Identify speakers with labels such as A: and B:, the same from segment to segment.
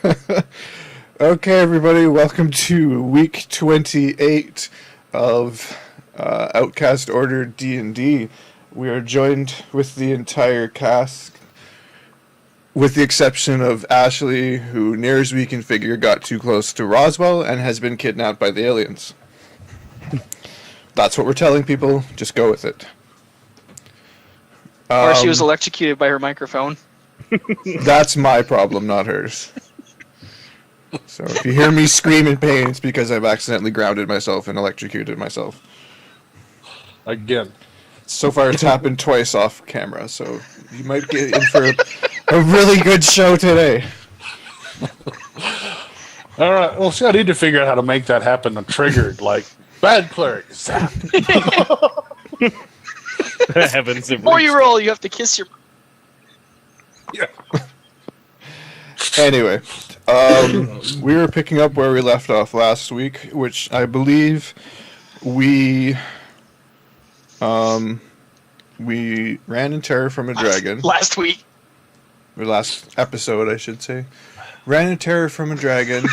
A: Okay, everybody, welcome to week 28 of Outcast Order D&D. We are joined with the entire cast, with the exception of Ashley, who, near as we can figure, got too close to Roswell and has been kidnapped by the aliens. That's what we're telling people. Just go with it.
B: Or she was electrocuted by her microphone.
A: That's my problem, not hers. So if you hear me scream in pain, it's because I've accidentally grounded myself and electrocuted myself.
C: Again.
A: So far, it's happened twice off camera, so you might get in for a really good show today.
C: All right. Well, see, I need to figure out how to make that happen triggered, like bad cleric. Zap.
D: Heavens,
B: Before you roll, you have to kiss your...
C: Yeah.
A: Anyway, we were picking up where we left off last week, which I believe we ran in terror from a dragon.
B: Last week.
A: Or last episode, I should say. Ran in terror from a dragon.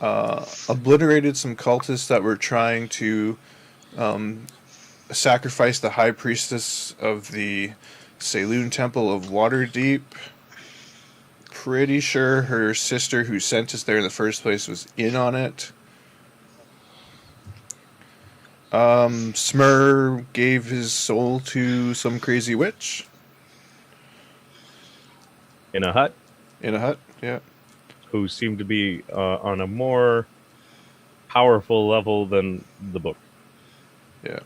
A: Obliterated some cultists that were trying to sacrifice the high priestess of the Saloon Temple of Waterdeep. Pretty sure her sister who sent us there in the first place was in on it. Smurrrrh gave his soul to some crazy witch.
D: in a hut,
A: In a hut, yeah.
D: who seemed to be on a more powerful level than the book.
A: Yeah.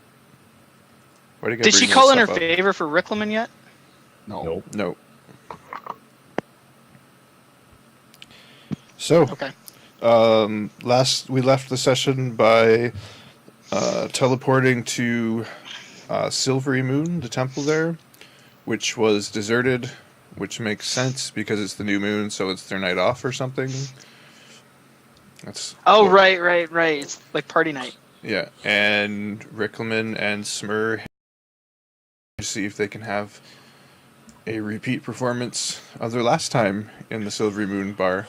A: Why do you
B: Did she
A: bring
B: call
A: this
B: in her
A: stuff up?
B: favor for Riclamin yet?
C: No.
D: Nope.
A: No. So,
B: Okay.
A: we left the session by teleporting to Silvery Moon, the temple there, which was deserted, which makes sense because it's the new moon, so it's their night off or something. That's
B: Oh, right. It's like party night.
A: yeah. And Riclamin and Smurrrrh to see if they can have a repeat performance of their last time in the Silvery Moon bar.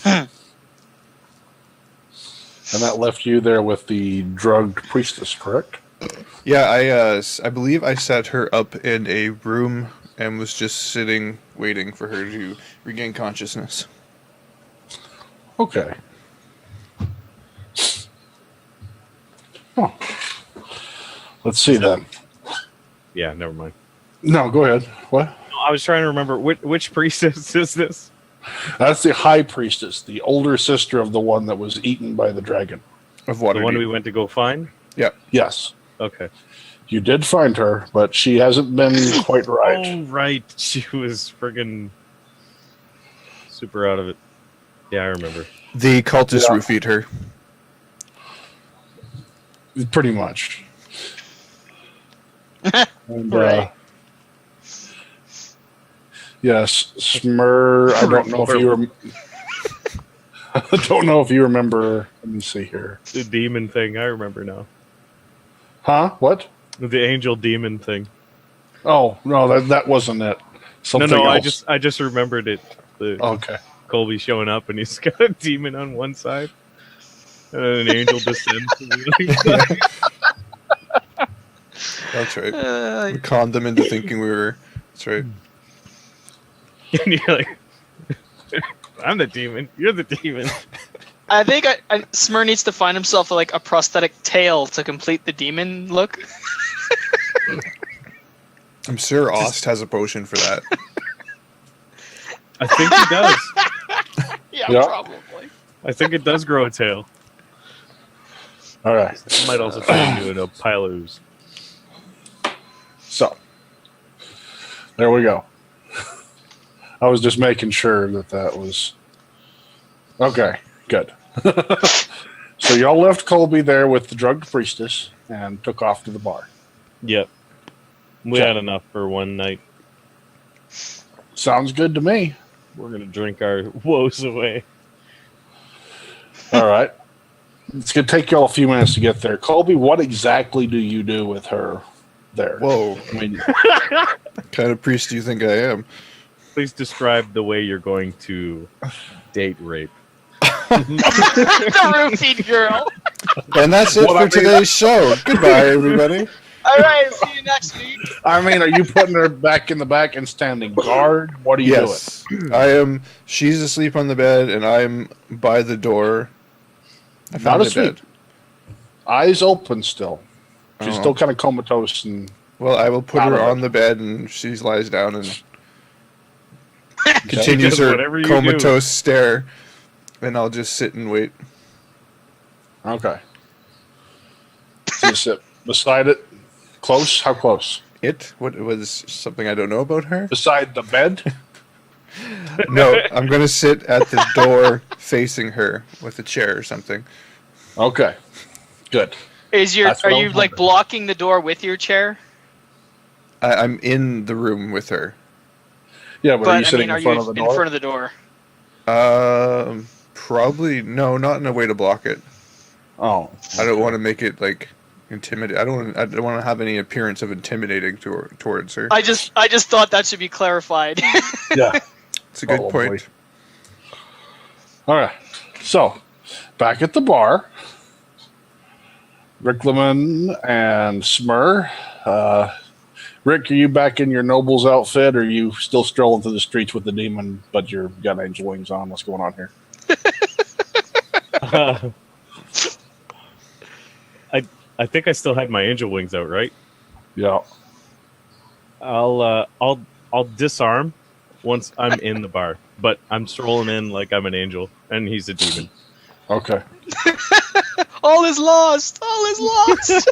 C: And that left you there with the drugged priestess, correct?
A: Yeah, I believe I set her up in a room and was just sitting, waiting for her to regain consciousness.
C: Okay. Oh. Let's see then.
D: Yeah, never mind.
C: No, go ahead. What?
D: I was trying to remember which priestess is this?
C: That's the high priestess, the older sister of the one that was eaten by the dragon.
A: Of
D: The
A: water.
D: one we went to go find?
A: Yeah.
C: Yes.
D: Okay.
C: You did find her, but she hasn't been quite right.
D: Oh, right. She was friggin' super out of it. Yeah, I remember.
A: The cultists
C: Yeah.
A: roofied her.
C: Pretty much. And,
B: Right.
C: Yes, Smurrrrh. I don't know if you I don't know if you remember. Let me see here.
D: The demon thing, I remember now.
C: Huh? What?
D: The angel demon thing.
C: Oh no, that wasn't it. Something
D: No,
C: else.
D: I just remembered it. The
C: Okay.
D: Colby showing up and he's got a demon on one side. And then an angel descends to the other side.
A: That's right. We conned them into thinking we were. That's right.
D: And you're like, I'm the demon. You're the demon.
B: I think Smurrrrh needs to find himself like a prosthetic tail to complete the demon look.
A: I'm sure Ost has a potion for that.
D: I think he does.
B: Yeah, probably.
D: I think it does grow a tail.
C: All right.
D: It might also turn into a pile of ooze.
C: So there we go. I was just making sure that was okay. Good. So y'all left Colby there with the drugged priestess and took off to the bar.
D: Yep. We had enough for one night.
C: Sounds good to me.
D: We're going to drink our woes away.
C: All right. It's going to take y'all a few minutes to get there. Colby, what exactly do you do with her there?
A: Whoa.
C: I mean,
A: What kind of priest do you think I am?
D: Please describe the way you're going to date rape.
B: The roofied girl.
A: And that's it for today's show. Goodbye, everybody.
B: All right, see you next week.
C: I mean, are you putting her back in the back and standing guard? What are you
A: Yes, I am. She's asleep on the bed, and I'm by the door. I found
C: Not
A: a
C: asleep.
A: bed.
C: Eyes open still. She's
A: Oh.
C: still kind of comatose and
A: Well, I will put
C: Out
A: her
C: of it.
A: on the bed, and she lies down and
D: She
A: continues
D: does
A: her
D: whatever you
A: comatose stare, and I'll just sit and wait.
C: okay. So you sit beside it. Close? How close?
A: It? What was something I don't know about her?
C: Beside the bed?
A: No, I'm going to sit at the door facing her with a chair or something.
C: Okay. Good.
B: Are
C: That's
B: you
C: what I was
B: like
C: wondering.
B: blocking the door with your chair?
A: I'm in the room with her.
C: Yeah, but, are you sitting
B: are
C: in front
B: you
C: of the
B: in
C: door?
B: front of the door?
A: Probably no, not in a way to block it.
C: Oh.
A: I don't want to make it like intimidate. I don't want to have any appearance of intimidating towards her.
B: I just thought that should be clarified.
C: Yeah.
A: It's a good
C: Probably.
A: point.
C: All right. So, back at the bar, Riclamin and Smurrrrh. Rick, are you back in your noble's outfit, or are you still strolling through the streets with the demon, but you've got angel wings on? What's going on here?
D: I think I still had my angel wings out, right?
C: Yeah.
D: I'll disarm once I'm in the bar, but I'm strolling in like I'm an angel and he's a demon.
C: Okay.
B: All is lost. All is lost.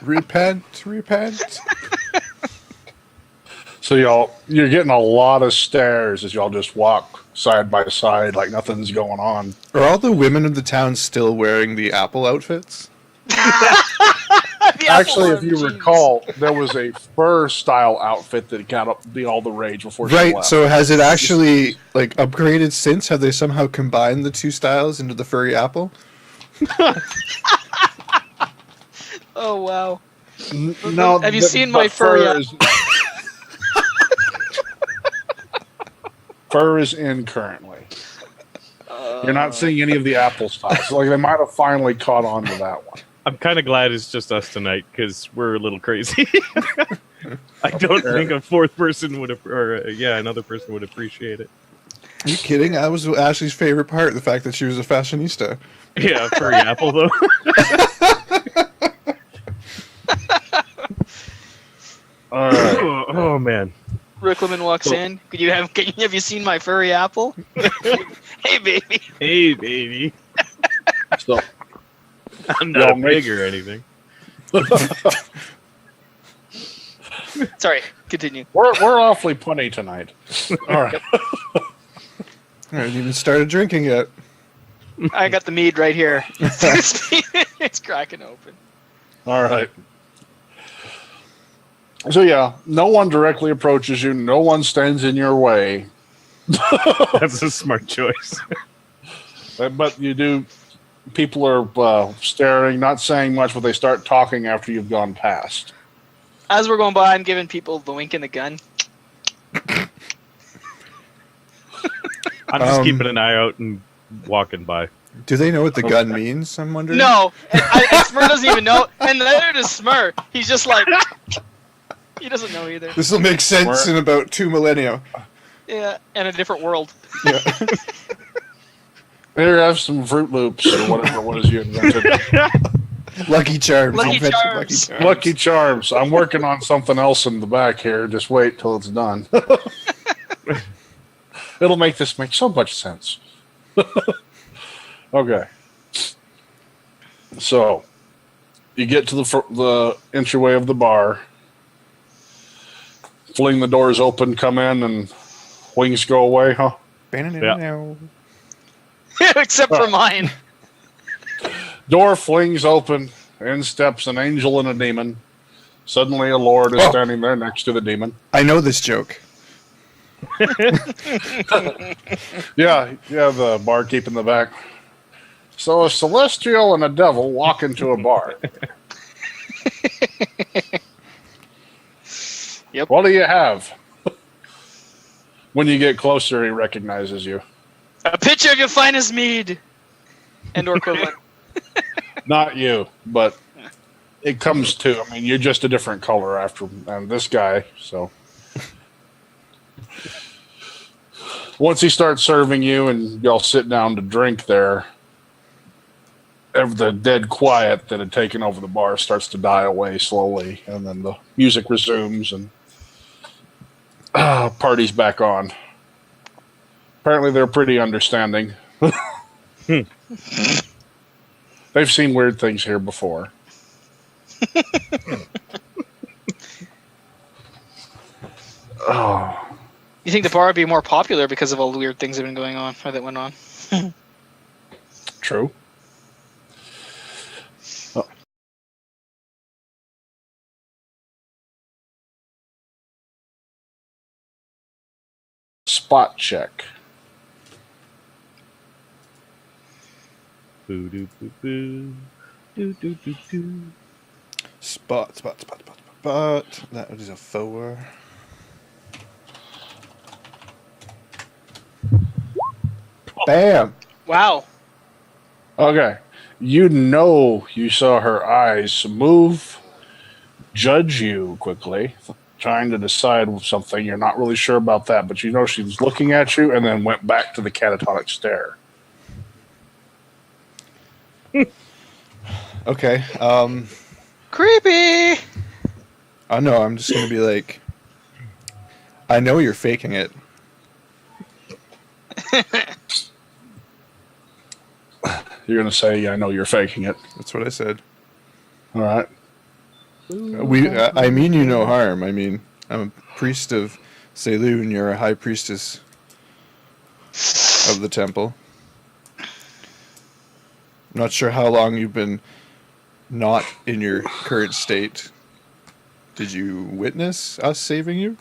A: Repent, repent.
C: So you're getting a lot of stares as y'all just walk side by side like nothing's going on.
A: Are all the women of the town still wearing the apple outfits?
C: Actually, if you recall, there was a fur style outfit that got up all the rage before she
A: Right.
C: left.
A: So has it actually like upgraded since? Have they somehow combined the two styles into the furry apple?
B: Oh wow.
C: No,
B: Have you seen my furry
C: fur is, fur is in currently. You're not seeing any of the apple styles. So, like they might have finally caught on to that one.
D: I'm kind of glad it's just us tonight because we're a little crazy. I don't think a fourth person would, another person would appreciate it.
A: Are you kidding? That was Ashley's favorite part, the fact that she was a fashionista.
D: Yeah, furry apple though.
C: All right.
D: Oh man.
B: Riclamin walks in. Have you seen my furry apple? Hey baby.
D: Hey baby.
C: So
D: I'm not a pig or anything.
B: Sorry. Continue.
C: we're awfully punny tonight. All right.
A: I haven't even started drinking yet.
B: I got the mead right here. It's cracking open.
C: All right. So yeah, no one directly approaches you. No one stands in your way.
D: That's a smart choice.
C: But you do. People are staring, not saying much, but they start talking after you've gone past.
B: As we're going by, I'm giving people the wink and the gun.
D: I'm just keeping an eye out and walking by.
A: Do they know what the gun means? I'm wondering.
B: No, and Smurrrrh doesn't even know, and neither does Smurrrrh. He's just like, he doesn't know either.
A: This will make sense in about 2 millennia.
B: Yeah, in a different world.
A: Yeah.
C: Here, have some Fruit Loops or whatever it was you invented.
A: Lucky Charms.
B: Lucky
A: Invented
B: Charms.
C: Lucky Charms. I'm working on something else in the back here. Just wait till it's done. It'll make this make so much sense. Okay. So, you get to the entryway of the bar. Fling the doors open, come in, and wings go away, huh?
B: Except for mine.
C: Door flings open. In steps an angel and a demon. Suddenly, a lord is standing there next to the demon.
A: I know this joke.
C: Yeah, the barkeep in the back. So a celestial and a devil walk into a bar.
B: Yep.
C: What do you have? When you get closer, he recognizes you.
B: A pitcher of your finest mead, and or equivalent.
C: Not you, but it comes to. I mean, you're just a different color after this guy. So once he starts serving you, and y'all sit down to drink there, the dead quiet that had taken over the bar starts to die away slowly, and then the music resumes, and party's back on. Apparently, they're pretty understanding. They've seen weird things here before. Oh,
B: You think the bar would be more popular because of all the weird things that have been going on, or that went on?
C: true. Spot check.
D: Boo doo boo boo. Doo doo doo doo.
A: Spot. That is a 4. Bam!
B: Wow.
C: Okay. You know you saw her eyes move, judge you quickly, trying to decide something. You're not really sure about that, but you know she was looking at you and then went back to the catatonic stare.
A: Okay.
B: Creepy.
A: I know. I'm just gonna be like, I know you're faking it.
C: You're going to say, I know you're faking it.
A: That's what I said.
C: All right.
A: I mean you no harm. I mean, I'm a priest of Saloon. You're a high priestess of the temple. Not sure how long you've been not in your current state. Did you witness us saving you?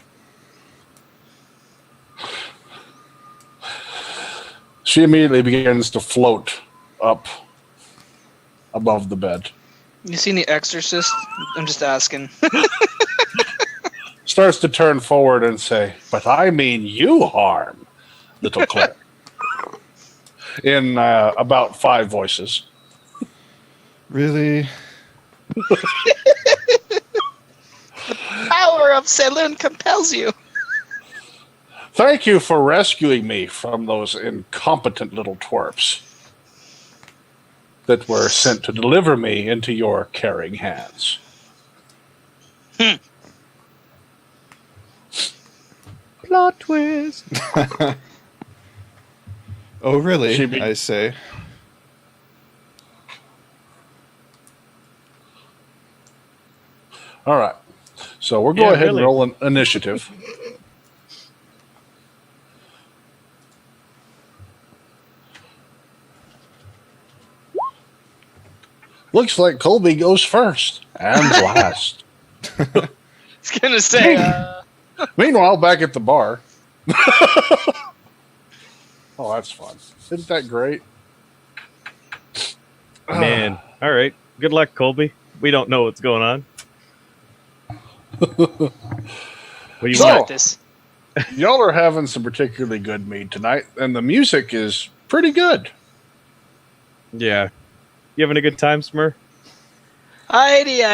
C: She immediately begins to float up above the bed.
B: You seen The Exorcist? I'm just asking.
C: Starts to turn forward and say, but I mean you harm, little Cleric. In about 5 voices.
A: Really?
B: Power of Saloon compels you.
C: Thank you for rescuing me from those incompetent little twerps that were sent to deliver me into your caring hands.
D: Plot twist.
A: Oh, really?
C: She
A: I say.
C: All right. So we'll go
D: Yeah,
C: ahead
D: really.
C: and roll an initiative. Looks like Colby goes first and last.
B: I was gonna say.
C: Meanwhile, back at the bar. Oh, that's fun. Isn't that great?
D: Man. All right. Good luck, Colby. We don't know what's going on. What do you
C: So-
D: want?
B: Got this.
C: Y'all are having some particularly good mead tonight, and the music is pretty good.
D: Yeah. You having a good time, Smurrrrh?
B: Idea.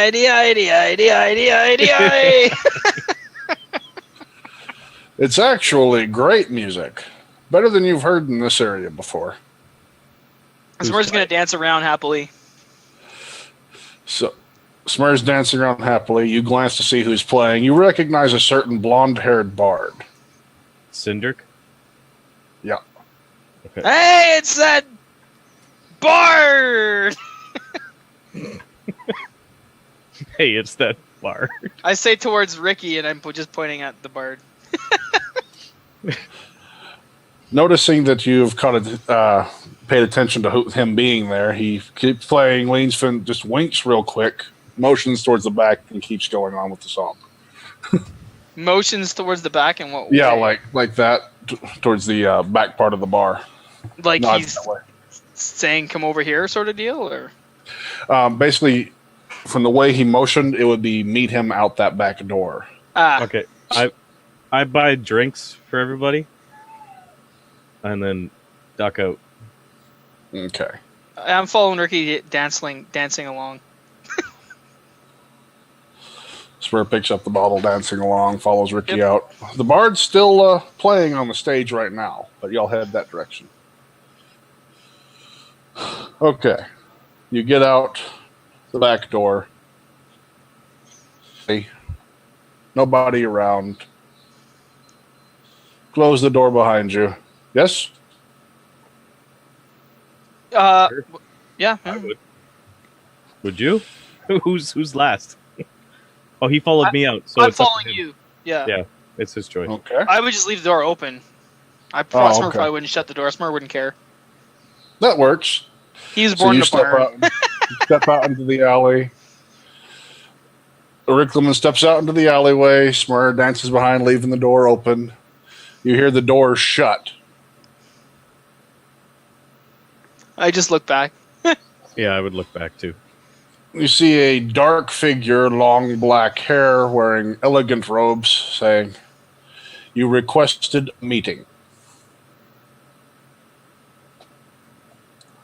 C: It's actually great music. Better than you've heard in this area before.
B: Smurrrrh's gonna dance around happily.
C: So, Smurrrrh's dancing around happily. You glance to see who's playing. You recognize a certain blonde-haired bard.
D: Cindric?
C: Yeah.
B: Hey, it's that bard.
D: Hey, it's that bar.
B: I say towards Ricky, and I'm just pointing at the bard.
C: Noticing that you've paid attention to him being there, he keeps playing, leans, just winks real quick, motions towards the back, and keeps going on with the song.
B: Motions towards the back, and what?
C: Yeah,
B: way?
C: like that, towards the back part of the bar.
B: like
C: Nods
B: he's
C: that way.
B: saying, "Come over here," sort of deal, or
C: Basically, from the way he motioned, it would be meet him out that back door.
B: ah,
D: Okay. I buy drinks for everybody, and then duck out.
C: Okay.
B: I'm following Ricky dancing along.
C: Smurrrrh picks up the bottle, dancing along, follows Ricky out. The bard's still playing on the stage right now, but y'all head that direction. Okay. You get out the back door. Nobody around. Close the door behind you. Yes?
D: Sure.
B: Yeah.
D: I would. Would you? Who's last? Oh, he followed me out. So
B: I'm
D: it's up to
B: following
D: him.
B: you. Yeah.
D: Yeah, it's his choice.
C: Okay.
B: I would just leave the door open. Smurrrrh probably wouldn't shut the door. Smurrrrh wouldn't care.
C: That works.
B: He was
C: So
B: born
C: you
B: to burn.
C: step out into the alley. Riclamin steps out into the alleyway. Smurrrrh dances behind, leaving the door open. You hear the door shut.
B: I just look back.
D: Yeah, I would look back too.
C: You see a dark figure, long black hair, wearing elegant robes, saying, "You requested a meeting."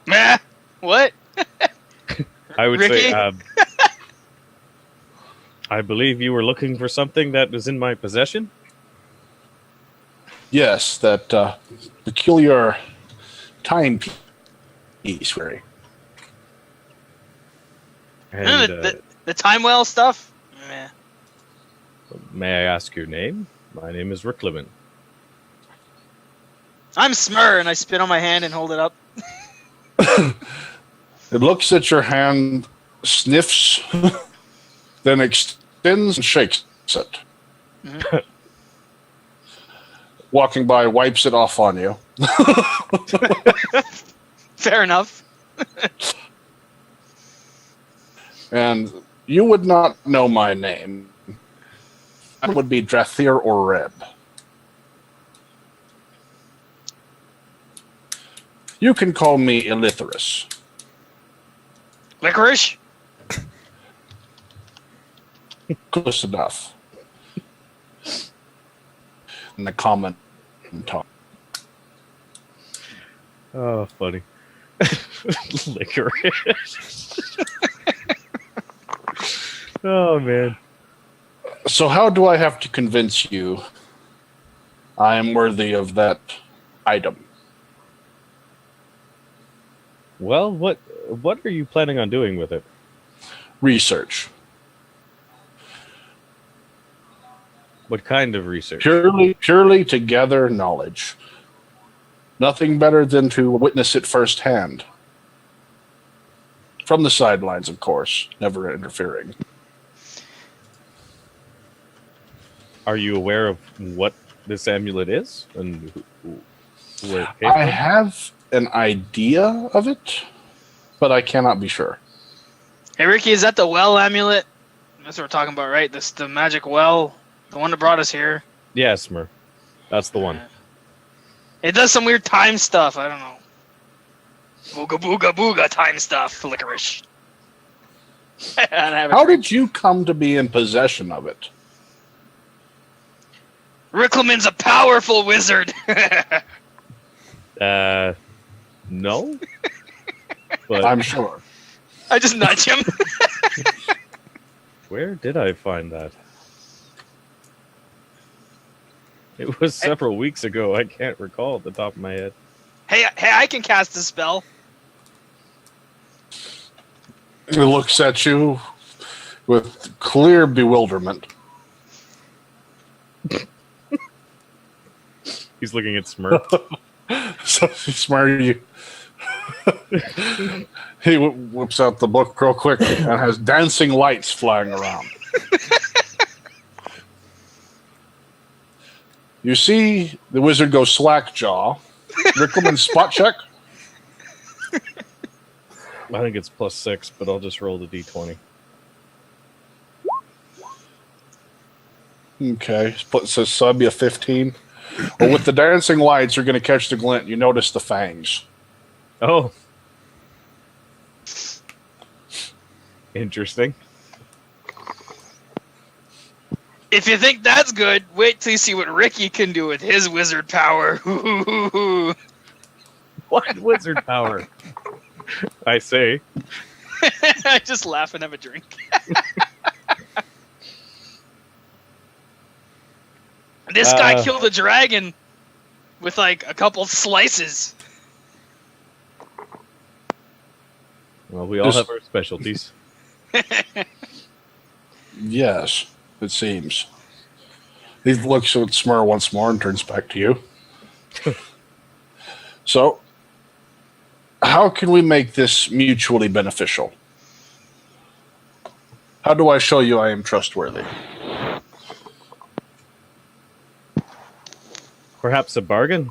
B: Meh. What?
D: I would
B: Ricky?
D: say, I believe you were looking for something that was in my possession.
C: Yes, that peculiar timepiece. Very.
D: And
B: The time well stuff? Meh.
D: may I ask your name? My name is Riclamin.
B: I'm Smurrrrh, and I spit on my hand and hold it up.
C: It looks at your hand, sniffs, then extends and shakes it.
B: Mm-hmm.
C: Walking by, wipes it off on you.
B: Fair enough.
C: And you would not know my name. That would be Drathir or Reb. You can call me Elitherus.
B: Licorice?
C: Close enough. In the common tongue.
D: Oh, funny. Licorice. Oh, man.
C: So how do I have to convince you I am worthy of that item?
D: Well, what are you planning on doing with it?
C: Research.
D: What kind of research?
C: Purely to gather knowledge. Nothing better than to witness it firsthand. From the sidelines, of course, never interfering.
D: Are you aware of what this amulet is and where it came
C: I
D: from?
C: have an idea of it, but I cannot be sure.
B: Hey, Ricky, is that the well amulet? That's what we're talking about, right? The magic well. The one that brought us here.
D: Yeah, Smurrrrh. That's the one.
B: It does some weird time stuff. I don't know. Booga booga booga time stuff. Licorice.
C: How did you come to be in possession of it?
B: Riclamin's a powerful wizard.
D: No. But
C: I'm sure.
B: I just nudge him.
D: where did I find that? It was several weeks ago. I can't recall at the top of my head.
B: Hey, I can cast a spell.
C: He looks at you with clear bewilderment.
D: He's looking at Smurrrrh.
C: So Smurrrrh, you. He whips out the book real quick and has dancing lights flying around. You see the wizard go slack jaw. Riclamin spot check.
D: I think it's +6, but I'll just roll the d20.
C: Okay, so that'd be a 15. Well, with the dancing lights, you're going to catch the glint. You notice the fangs.
D: Oh. Interesting.
B: If you think that's good, wait till you see what Ricky can do with his wizard power.
D: What wizard power? I say.
B: I just laugh and have a drink. This guy killed a dragon with like a couple slices.
D: Well, we all have our specialties.
C: Yes, it seems. He looks at Smurrrrh once more and turns back to you. So, how can we make this mutually beneficial? How do I show you I am trustworthy?
D: Perhaps a bargain?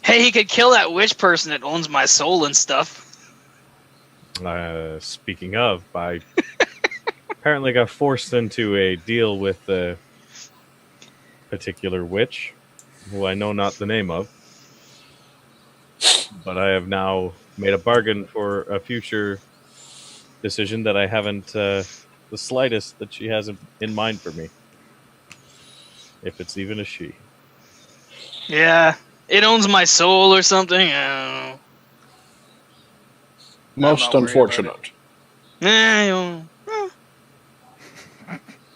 B: Hey, he could kill that witch person that owns my soul and stuff.
D: Speaking of, I apparently got forced into a deal with a particular witch, who I know not the name of. But I have now made a bargain for a future decision that I haven't the slightest that she has in mind for me. If it's even a she.
B: Yeah, it owns my soul or something. I don't know.
C: Most unfortunate.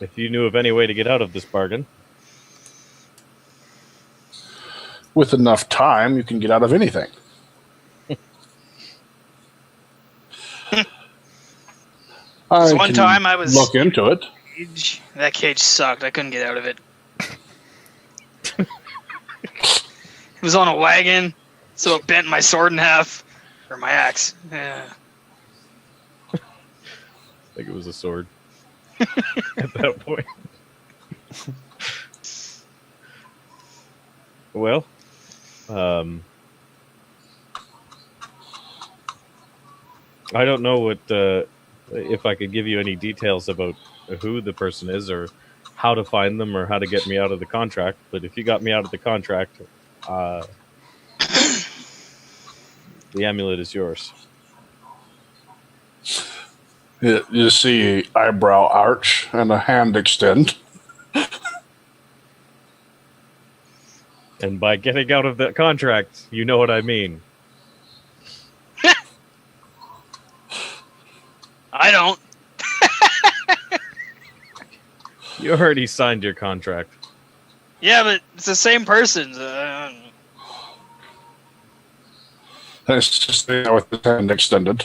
D: If you knew of any way to get out of this bargain.
C: With enough time, you can get out of anything.
B: One time I was
C: look into it.
B: That cage sucked. I couldn't get out of it. It was on a wagon, so it bent my sword in half, or my axe. Yeah.
D: I think it was a sword at that point. Well, I don't know what if I could give you any details about who the person is or how to find them or how to get me out of the contract. But if you got me out of the contract, the amulet is yours.
C: You see eyebrow arch and a hand extend.
D: And by getting out of that contract, you know what I mean.
B: I don't.
D: You already signed your contract.
B: Yeah, but it's the same person.
C: It's just there with the hand extended.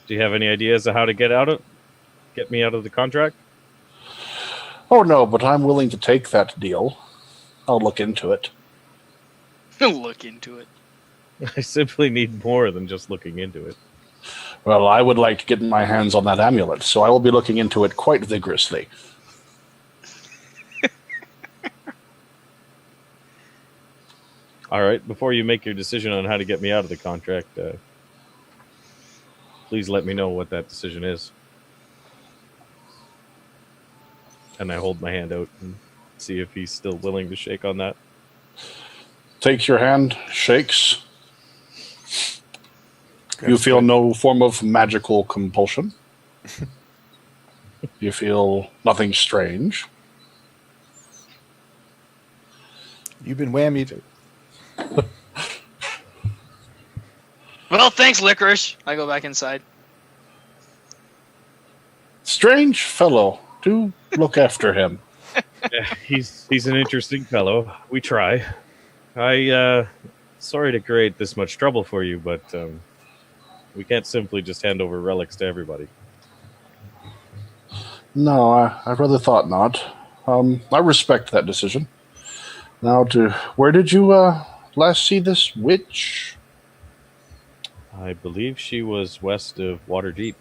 D: Do you have any ideas of how to get me out of the contract?
C: Oh no, but I'm willing to take that deal. I'll look into it.
B: Look into it.
D: I simply need more than just looking into it.
C: Well, I would like to get my hands on that amulet, so I will be looking into it quite vigorously.
D: All right, before you make your decision on how to get me out of the contract, please let me know what that decision is. And I hold my hand out and see if he's still willing to shake on that.
C: Takes your hand, shakes. You feel no form of magical compulsion. You feel nothing strange.
A: You've been whammied.
B: Well, thanks, Licorice. I go back inside.
C: Strange fellow. Do look after him.
D: Yeah, he's an interesting fellow. We try. Sorry to create this much trouble for you, but we can't simply just hand over relics to everybody.
C: No, I rather thought not. I respect that decision. Now, where did you last see this witch?
D: I believe she was west of Waterdeep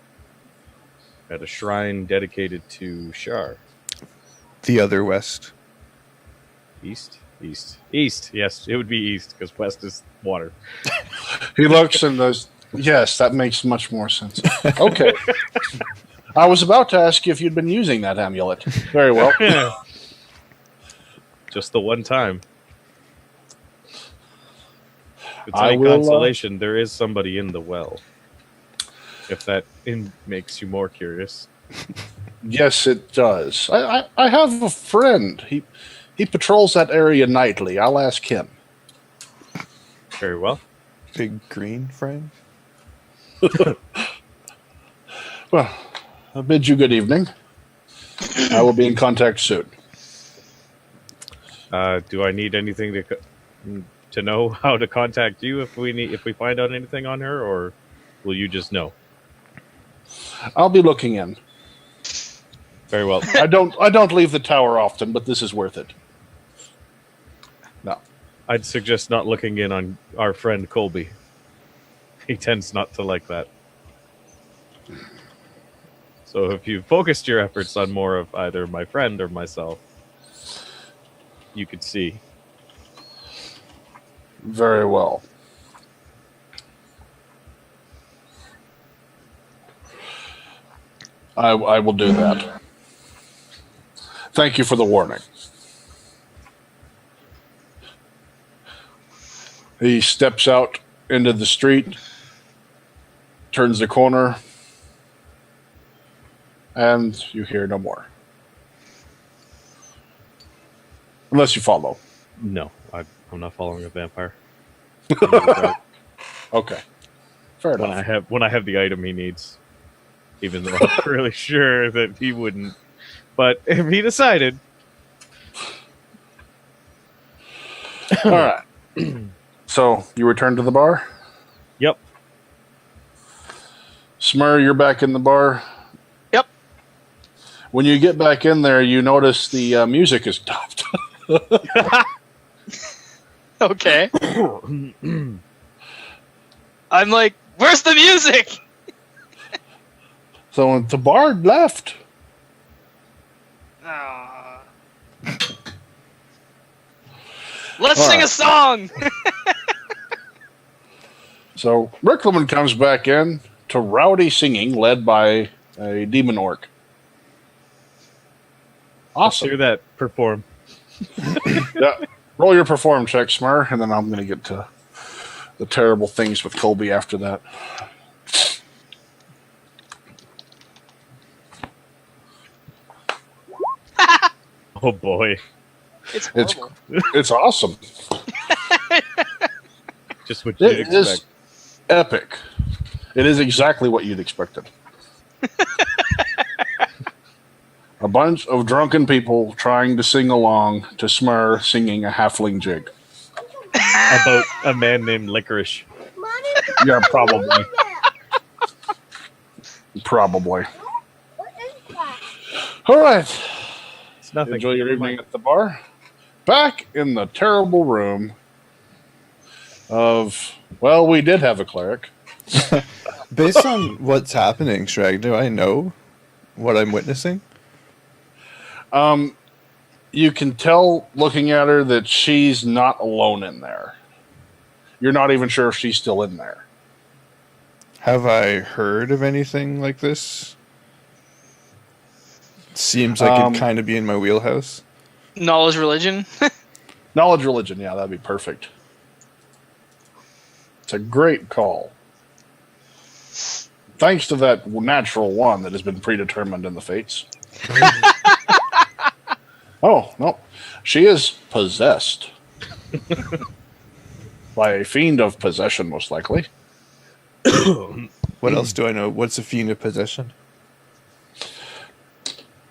D: at a shrine dedicated to Shar.
A: The other west.
D: East. Yes, it would be east because west is water.
C: He looks and goes, yes, that makes much more sense. Okay. I was about to ask you if you'd been using that amulet. Very well.
D: Just the one time. It's
C: I
D: any
C: will,
D: consolation. There is somebody in the well. If that makes you more curious.
C: Yes, it does. I have a friend. He patrols that area nightly. I'll ask him.
D: Very well.
A: Big green friend.
C: Well, I bid you good evening. I will be in contact soon.
D: Do I need anything to know how to contact you if we find out anything on her, or will you just know?
C: I'll be looking in.
D: Very well.
C: I don't leave the tower often, but this is worth it. No.
D: I'd suggest not looking in on our friend Colby. He tends not to like that. So if you focused your efforts on more of either my friend or myself, you could see.
C: Very well. I will do that. Thank you for the warning. He steps out into the street, turns the corner, and you hear no more. Unless you follow.
D: No, I'm not following a vampire.
C: Okay. Fair enough.
D: When I have the item he needs, even though I'm really sure that he wouldn't. But if he decided,
C: All right. So you return to the bar?
D: yep.
C: Smurrrrh, you're back in the bar.
B: Yep.
C: When you get back in there, you notice the music is stopped.
B: Okay. I'm like, where's the music?
C: So the bar left.
B: Aw. Let's sing a song.
C: So Riclamin comes back in to rowdy singing led by a demon orc. Awesome.
D: Let's hear that perform.
C: Yeah. Roll your perform check, Smurrrrh, and then I'm going to get to the terrible things with Colby after that.
D: Oh boy.
B: It's
C: It's
B: horrible.
C: it's awesome.
D: Just what you'd
C: It
D: expect.
C: is epic. It is exactly what you'd expected. A bunch of drunken people trying to sing along to Smurrrrh singing a halfling jig.
D: About a man named Licorice.
C: Yeah, probably. Probably. All right.
D: It's nothing.
C: Enjoy your evening at the bar. Back in the terrible room of, well, we did have a cleric.
A: Based on what's happening, Sragg, do I know what I'm witnessing?
C: You can tell looking at her that she's not alone in there. You're not even sure if she's still in there.
A: Have I heard of anything like this? Seems like it'd kind of be in my wheelhouse.
B: Knowledge religion.
C: Knowledge religion, yeah, that'd be perfect. It's a great call. Thanks to that natural one that has been predetermined in the fates. Oh, no. She is possessed. By a fiend of possession, most likely.
A: What else do I know? What's a fiend of possession?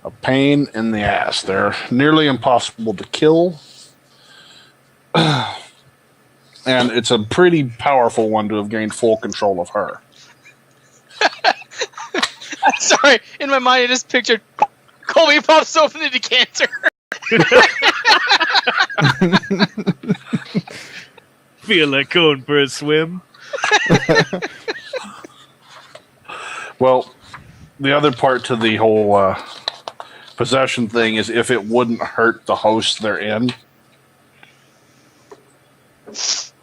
C: A pain in the ass. They're nearly impossible to kill. And it's a pretty powerful one to have gained full control of her.
B: Sorry, in my mind I just pictured Colby pops open the decanter.
D: Feel like going for a swim.
C: Well, the other part to the whole possession thing is if it wouldn't hurt the host they're in.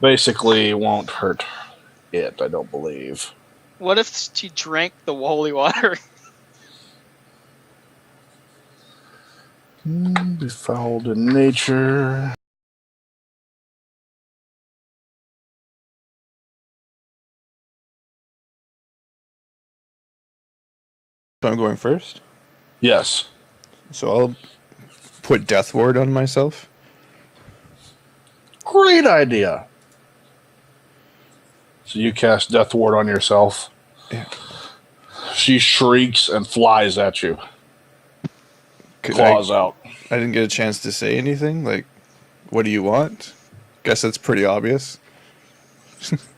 C: Basically, it won't hurt it, I don't believe.
B: What if she drank the holy water?
C: Befouled in nature.
A: So I'm going first?
C: Yes.
A: So I'll put Death Ward on myself.
C: Great idea. So you cast Death Ward on yourself.
A: Yeah.
C: She shrieks and flies at you.
A: Could
C: Claws out.
A: I didn't get a chance to say anything. Like, what do you want? Guess that's pretty obvious.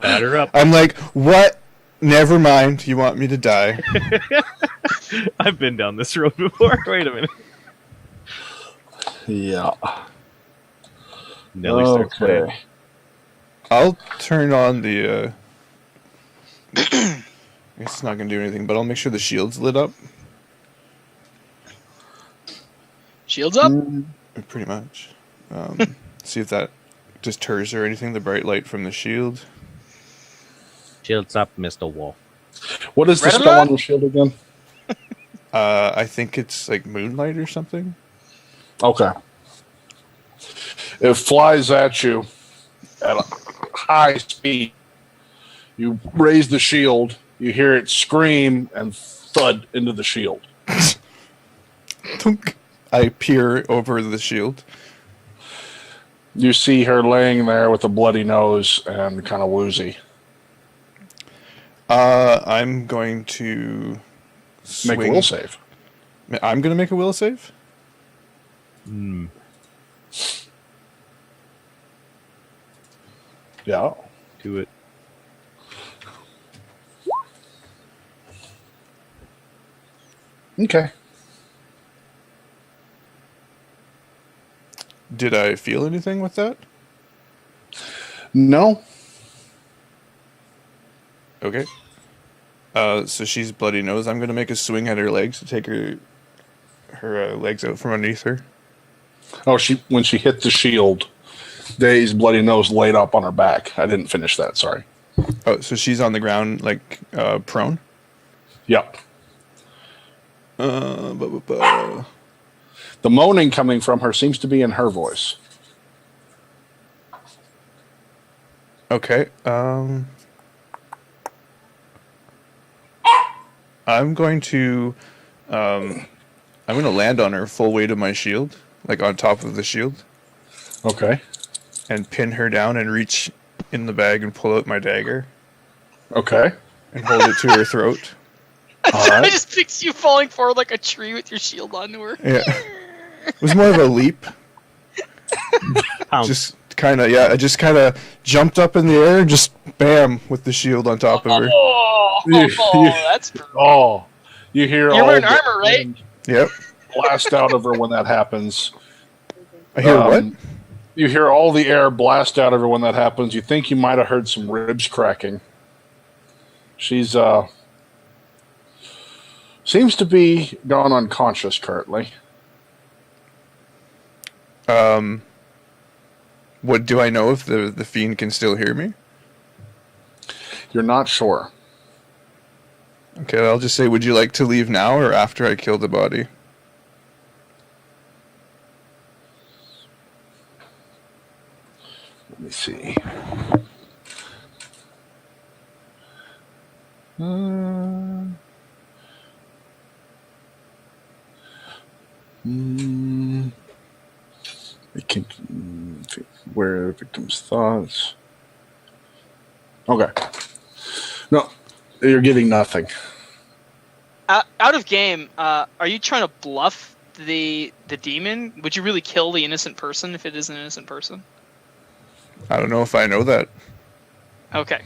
D: Batter up.
A: I'm like, what? Never mind. You want me to die?
D: I've been down this road before. Wait a minute.
C: Yeah.
D: Nelly starts playing.
A: I'll turn on the. I guess it's not gonna do anything, but I'll make sure the shield's lit up.
B: Shields up.
A: Pretty much. See if that deters or anything. The bright light from the shield.
D: Shields up, Mr. Wolf.
C: What is the
B: Red
C: spell
B: alert?
C: on your shield again?
A: I think it's like moonlight or something.
C: Okay. It flies at you at a high speed. You raise the shield. You hear it scream and thud into the shield.
A: Thunk. I peer over the shield.
C: You see her laying there with a bloody nose and kind of woozy.
A: I'm going to
C: Make a will save.
A: I'm going to make a will save?
C: Yeah.
D: Do it.
C: Okay.
A: Did I feel anything with that?
C: No.
A: Okay. So she's bloody nose. I'm going to make a swing at her legs to take her legs out from underneath her.
C: Oh, when she hit the shield, Day's bloody nose laid up on her back. I didn't finish that. Sorry.
A: Oh, so she's on the ground, like, prone?
C: Yep.
A: The
C: The moaning coming from her seems to be in her voice.
A: Okay. I'm going to land on her full weight of my shield, like on top of the shield,
C: Okay.
A: and pin her down and reach in the bag and pull out my dagger
C: Okay.
A: and hold it to her throat.
C: All right.
B: I just picture you falling forward like a tree with your shield onto her.
A: Yeah. It was more of a leap.
D: Pounce.
A: Just kind of, I just kind of jumped up in the air and just bam with the shield on top of her.
B: That's brutal.
C: Oh, you hear
B: You're
C: all
B: wearing
C: the
B: armor, right?
C: wind
A: Yep.
C: blast out of her when that happens.
A: I hear what?
C: You hear all the air blast out of her when that happens. You think you might have heard some ribs cracking. She's seems to be gone unconscious currently.
A: What do I know if the fiend can still hear me?
C: You're not sure.
A: Okay, I'll just say, would you like to leave now or after I kill the body?
C: Let me see. It can where victim's thoughts. Okay. No, you're getting nothing.
B: Out of game, are you trying to bluff the demon? Would you really kill the innocent person if it is an innocent person?
A: I don't know if I know that.
B: Okay.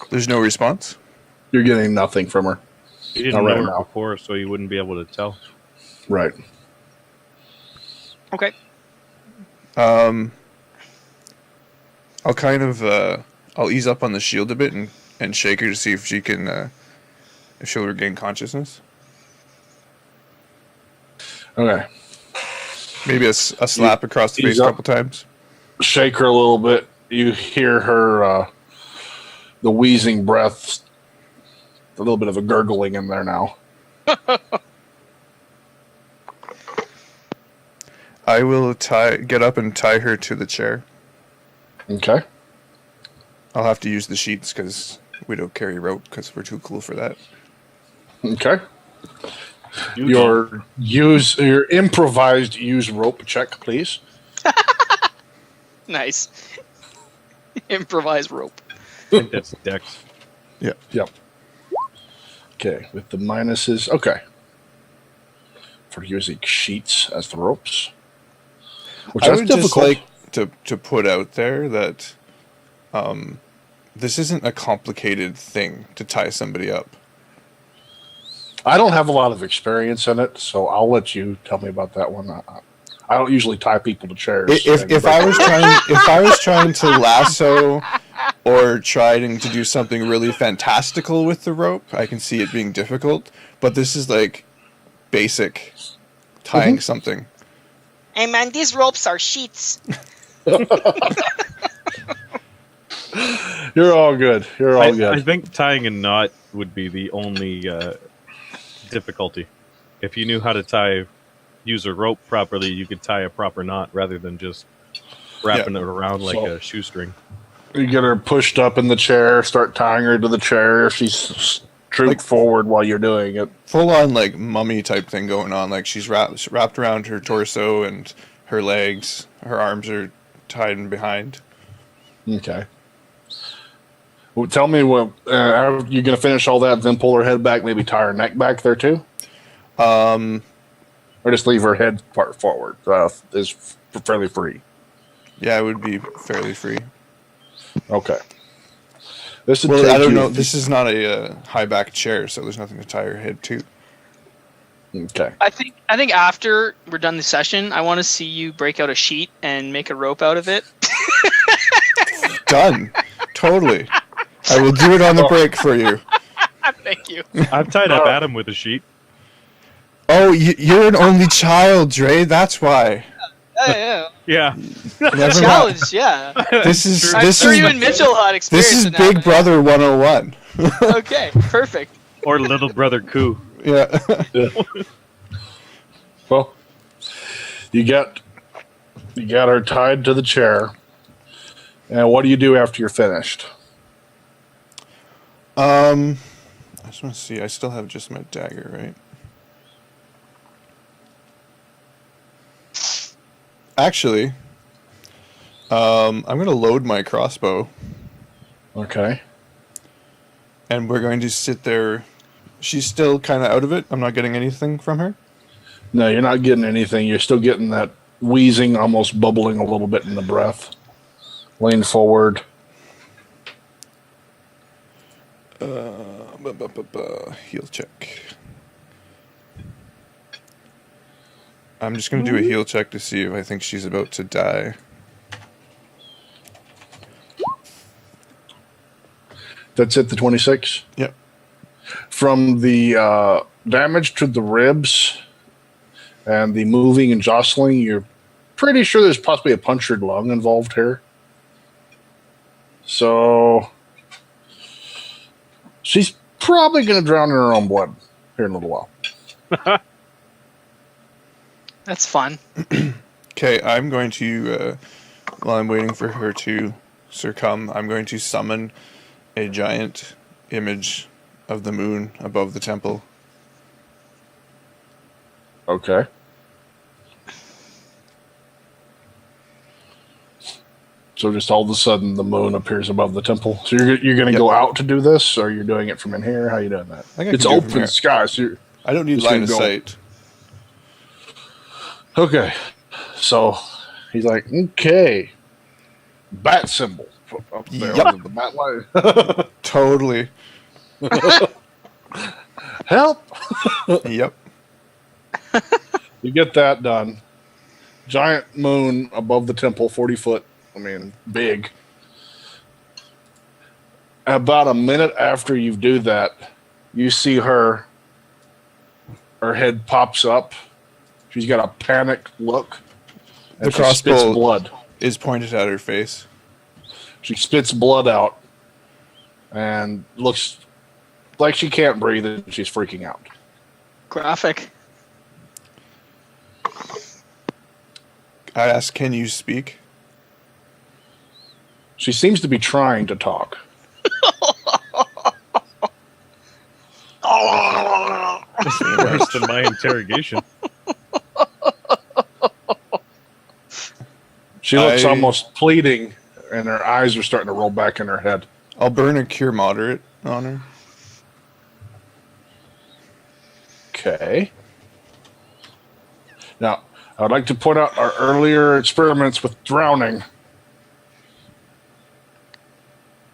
A: There's no response?
C: You're getting nothing from her.
D: You didn't
C: Not right
D: know her
C: now.
D: before, so you wouldn't be able to tell.
C: Right.
B: Okay.
A: I'll kind of I'll ease up on the shield a bit and shake her to see if she can if she'll regain consciousness.
C: Okay.
A: Maybe a slap across the
C: ease
A: face a
C: up.
A: couple times.
C: Shake her a little bit. You hear her the wheezing breath, a little bit of a gurgling in there now.
A: I will get up and tie her to the chair.
C: Okay.
A: I'll have to use the sheets because we don't carry rope because we're too cool for that.
C: Okay.
D: You
C: Your improvised use rope check, please.
B: Nice. Improvise rope.
D: I think that's Dex.
C: Yep. Okay, with the minuses. Okay. For using sheets as the ropes. Which
A: I
C: is
A: would
C: difficult.
A: just like to put out there that this isn't a complicated thing to tie somebody up.
C: I don't have a lot of experience in it, so I'll let you tell me about that one. I don't usually tie people to chairs.
A: If I was trying to lasso or trying to do something really fantastical with the rope, I can see it being difficult. But this is like basic tying something.
B: Hey man, these ropes are sheets.
C: You're all good. You're all good.
D: I think tying a knot would be the only difficulty. If you knew how to use a rope properly, you could tie a proper knot rather than just wrapping it around like a shoestring.
C: You get her pushed up in the chair, start tying her to the chair. She's drooped forward while you're doing it.
A: Full on like mummy type thing going on. Like she's wrapped around her torso and her legs. Her arms are tied in behind.
C: Okay. Well, tell me what are you going to finish all that, then pull her head back, maybe tie her neck back there too, or just leave her head part forward. Is fairly free.
A: Yeah, it would be fairly free.
C: Okay. This would
A: Well,
C: take
A: I don't
C: you-
A: know. This is not a high back chair, so there's nothing to tie her head to.
C: Okay.
B: I think after we're done the session, I want to see you break out a sheet and make a rope out of it.
A: Done. Totally. I will do it on the break for you.
B: Thank you.
D: I've tied up Adam with a sheet.
A: Oh, you're an only child, Dre. That's why.
B: Yeah.
D: Yeah.
A: Never mind.
B: Challenge, yeah.
A: This is
B: I'm sure you and
A: this
B: Mitchell had experience
A: is
B: in that.
A: Big Brother 101.
B: Okay, perfect.
D: Or Little Brother Coo.
A: Yeah.
C: Well, you got her tied to the chair, and what do you do after you're finished?
A: I just want to see. I still have just my dagger, right? Actually, I'm going to load my crossbow,
C: Okay.
A: and we're going to sit there. She's still kind of out of it. I'm not getting anything from her.
C: No, you're not getting anything. You're still getting that wheezing, almost bubbling a little bit in the breath. Lean forward.
A: Heal check. I'm just going to do a heal check to see if I think she's about to die.
C: That's it, the 26?
A: Yep.
C: From the damage to the ribs and the moving and jostling, you're pretty sure there's possibly a punctured lung involved here. So she's probably going to drown in her own blood here in a little while.
B: That's fun.
A: Okay, I'm going to, while I'm waiting for her to succumb, I'm going to summon a giant image of the moon above the temple.
C: Okay. So just all of a sudden the moon appears above the temple. So you're going to go out to do this, or you're doing it from in here? How are you doing that?
A: I think I
C: It's
A: can do it from
C: open
A: here.
C: sky. So
A: I don't need
C: Just
A: line
C: gonna
A: of
C: go.
A: sight.
C: okay. So he's like, okay. Bat symbol up there.
A: Yep.
C: The bat line.
A: Totally.
C: Help.
A: Yep.
C: You get that done. Giant moon above the temple, 40 foot. I mean, big. About a minute after you do that, you see her head pops up. She's got a panicked look.
A: The
C: And she spits
A: crossbow
C: blood.
A: is pointed at her face.
C: She spits blood out and looks like she can't breathe and she's freaking out.
B: Graphic.
A: I ask, can you speak?
C: She seems to be trying to talk.
D: Worse than my interrogation.
C: She looks almost pleading, and her eyes are starting to roll back in her head.
A: I'll burn a cure moderate on her.
C: Okay. Now, I would like to point out our earlier experiments with drowning.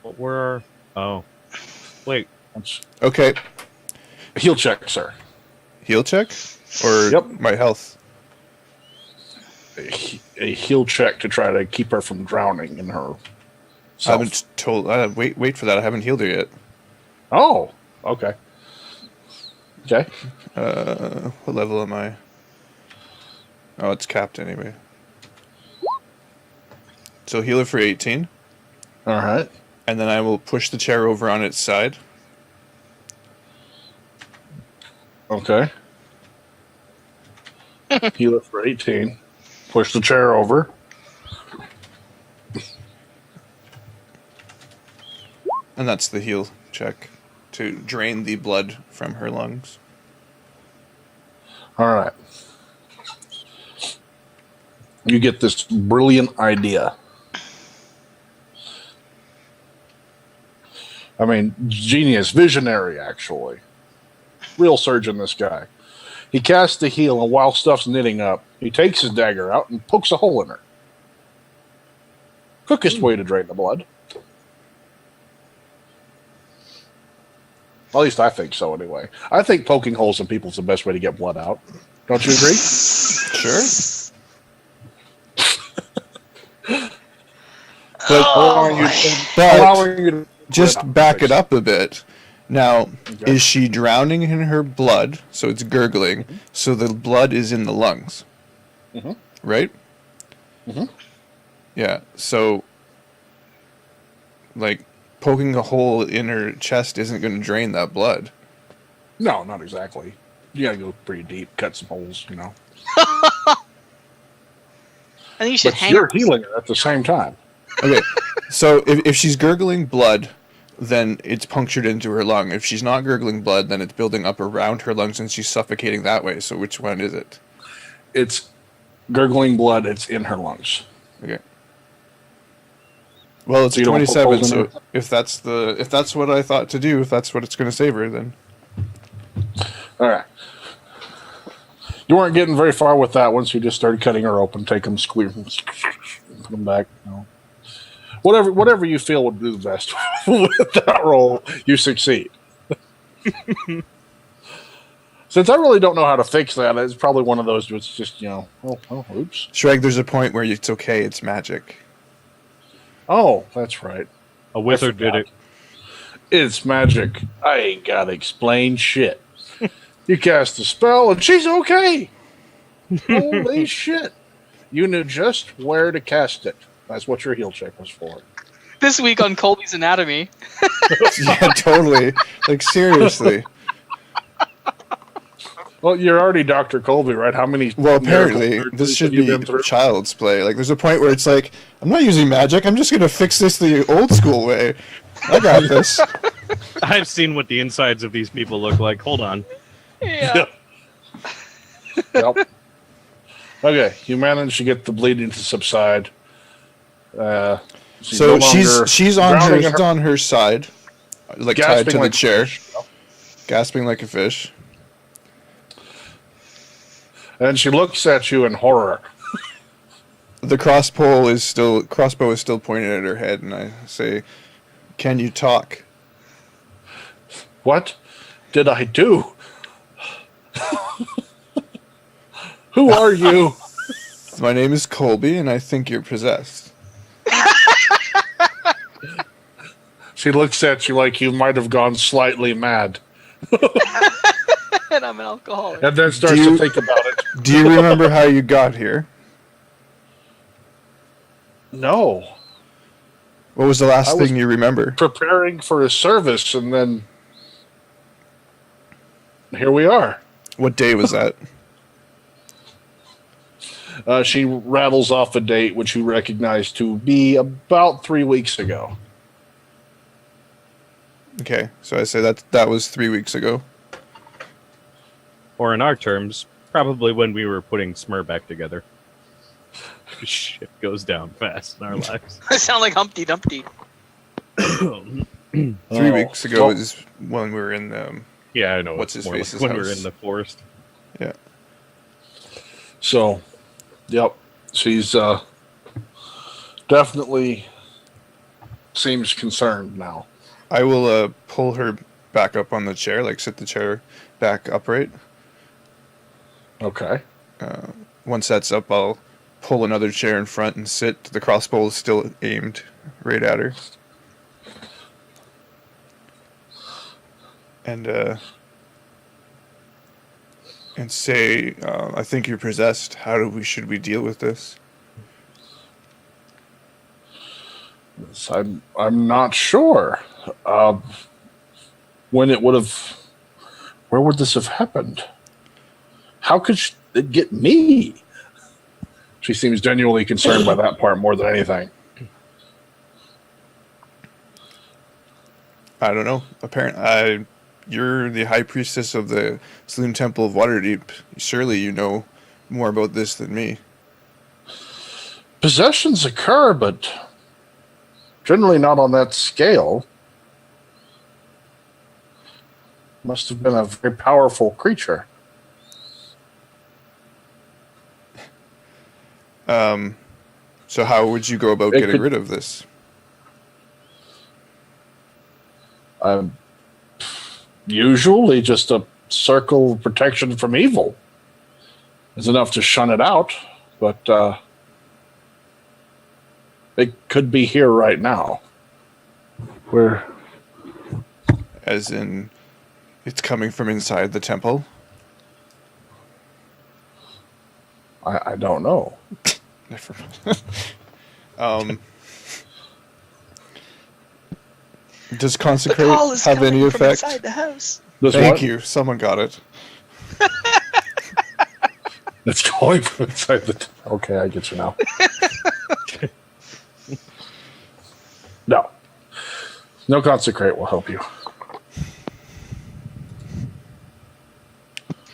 D: What were our... Oh. Wait.
A: Okay.
C: Heal check, sir.
A: Heal check? Or
C: Yep.
A: my health?
C: A heal check to try to keep her from drowning in her
A: I haven't told... wait for that. I haven't healed her yet.
C: Oh, okay. Okay.
A: What level am I? Oh, it's capped anyway. So heal her for 18.
C: All right.
A: And then I will push the chair over on its side.
C: Okay. Heal it for 18. Push the chair over.
A: And that's the heal check to drain the blood from her lungs.
C: All right. You get this brilliant idea. I mean, genius, visionary, actually. Real surgeon, this guy. He casts the heal, and while stuff's knitting up, he takes his dagger out and pokes a hole in her. Quickest way to drain the blood. At least I think so, anyway. I think poking holes in people is the best way to get blood out. Don't you agree?
A: Sure.
C: Allowing you to
A: Just back it up a bit. Now,
C: Okay.
A: is she drowning in her blood? So it's gurgling. So the blood is in the lungs.
C: Mhm.
A: Right?
C: Mhm.
A: Yeah. So, like, poking a hole in her chest isn't going to drain that blood.
C: No, not exactly. You gotta go pretty deep, cut some holes, you know.
B: I think you should
C: But
B: hang.
C: you're healing her at the same time.
A: Okay. So if she's gurgling blood, then it's punctured into her lung. If she's not gurgling blood, then it's building up around her lungs and she's suffocating that way. So which one is it?
C: It's gurgling blood. It's in her lungs.
A: Okay. Well, it's
C: So you don't poke
A: 27.
C: holes in
A: So
C: her?
A: if that's what I thought to do, if that's what it's going to save her, then
C: All right. You weren't getting very far with that once you just started cutting her open, take them, squeeze them, put them back. You know. Whatever you feel would do the best with that roll, you succeed. Since I really don't know how to fix that, it's probably one of those where it's just, you know, oops.
A: Shrek, there's a point where it's okay. It's magic.
C: Oh, that's right.
D: A wizard did it.
C: It's magic. I ain't gotta explain shit. You cast a spell and she's okay. Holy shit. You knew just where to cast it. That's what your heal check was for.
B: This week on Colby's Anatomy.
A: Yeah, totally. Like, seriously.
C: Well, you're already Dr. Colby, right? How many...
A: Well, apparently,
C: miracle
A: this
C: surgeries
A: should
C: have you
A: be
C: been through?
A: child's play. Like, there's a point where it's like, I'm not using magic. I'm just going to fix this the old school way. I got this.
D: I've seen what the insides of these people look like. Hold on.
B: Yeah.
C: Yep. Okay, you managed to get the bleeding to subside. She's
A: So
C: no longer
A: she's on
C: drowning in
A: on her side, like tied
C: gasping
A: to the
C: like a
A: chair,
C: fish.
A: gasping like a fish.
C: And she looks at you in horror.
A: The crossbow is still pointed at her head, and I say, "Can you talk?"
C: What did I do? Who are you?
A: My name is Colby, and I think you're possessed.
C: She looks at you like you might have gone slightly mad.
B: And I'm an alcoholic.
C: And then starts to think about it.
A: Do you remember how you got here?
C: No.
A: What was the last
C: I was-
A: thing you remember?
C: Preparing for a service, and then here we are.
A: What day was that?
C: She rattles off a date which you recognize to be about 3 weeks ago.
A: Okay, so I say that was 3 weeks ago.
D: Or in our terms, probably when we were putting Smurrrrh back together. Shit goes down fast in our lives.
B: I sound like Humpty Dumpty.
A: 3
C: Oh,
A: weeks ago
C: well-
A: is when we were in.
D: Yeah, I know.
A: What's
D: it's
A: his
D: more
A: face's
D: like when we're
A: house.
D: in the forest.
A: Yeah.
C: So, yep, she's definitely seems concerned now.
A: I will pull her back up on the chair, like sit the chair back upright.
C: Okay.
A: Once that's up, I'll pull another chair in front and sit. The crossbow is still aimed right at her. And say, I think you're possessed. Should we deal with this?
C: I'm not sure. When it would have, where would this have happened? How could it get me? She seems genuinely concerned by that part more than anything.
A: I don't know. Apparently, you're the high priestess of the Saloon Temple of Waterdeep. Surely you know more about this than me.
C: Possessions occur, but generally not on that scale. Must have been a very powerful creature.
A: So how would you go about
C: It
A: getting
C: could-
A: rid of this?
C: Usually just a circle of protection from evil is enough to shun it out, but it could be here right now. Where?
A: As in, it's coming from inside the temple?
C: I don't know.
A: Never mind. Does
B: The
A: consecrate
B: call is
A: have any
B: coming from
A: effect?
B: inside the house.
C: This
A: Thank
C: what?
A: you. Someone got it.
C: It's going from inside the. Okay, I get you now. No consecrate will help you.